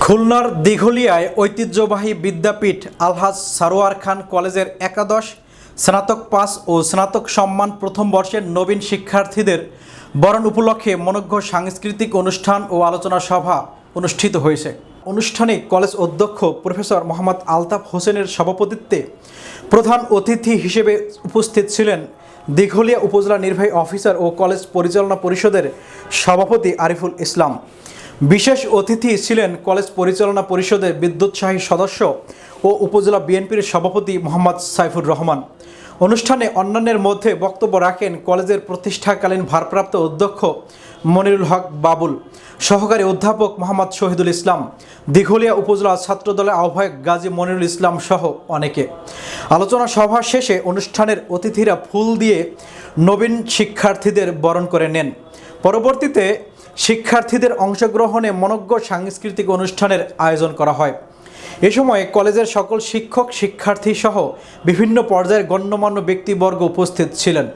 খুলনার দিঘলিয়ায় ঐতিহ্যবাহী বিদ্যাপীঠ আলহাজ সারোয়ার খান কলেজের একাদশ স্নাতক পাস ও স্নাতক সম্মান প্রথম বর্ষের নবীন শিক্ষার্থীদের বরণ উপলক্ষে মনোজ্ঞ সাংস্কৃতিক অনুষ্ঠান ও আলোচনা সভা অনুষ্ঠিত হয়েছে। অনুষ্ঠানে কলেজ অধ্যক্ষ প্রফেসর মোহাম্মদ আলতাফ হোসেনের সভাপতিত্বে প্রধান অতিথি হিসেবে উপস্থিত ছিলেন দিঘলিয়া উপজেলা নির্বাহী অফিসার ও কলেজ পরিচালনা পরিষদের সভাপতি আরিফুল ইসলাম। বিশেষ অতিথি ছিলেন কলেজ পরিচালনা পরিষদের বিদ্যুৎসাহী সদস্য ও উপজেলা বিএনপির সভাপতি মোহাম্মদ সাইফুর রহমান। অনুষ্ঠানে অন্যান্যের মধ্যে বক্তব্য রাখেন কলেজের প্রতিষ্ঠাকালীন ভারপ্রাপ্ত অধ্যক্ষ মনিরুল হক বাবুল, সহকারী অধ্যাপক মোহাম্মদ শহীদুল ইসলাম, দিঘলিয়া উপজেলা ছাত্রদলের আহ্বায়ক গাজী মনিরুল ইসলাম সহ অনেকে। আলোচনা সভা শেষে অনুষ্ঠানের অতিথিরা ফুল দিয়ে নবীন শিক্ষার্থীদের বরণ করে নেন। পরবর্তীতে শিক্ষার্থীদের অংশগ্রহণে মনোজ্ঞ সাংস্কৃতিক অনুষ্ঠানের আয়োজন করা হয়। এ সময় কলেজের সকল শিক্ষক শিক্ষার্থী সহ বিভিন্ন পর্যায়ের গণ্যমান্য ব্যক্তিবর্গ উপস্থিত ছিলেন।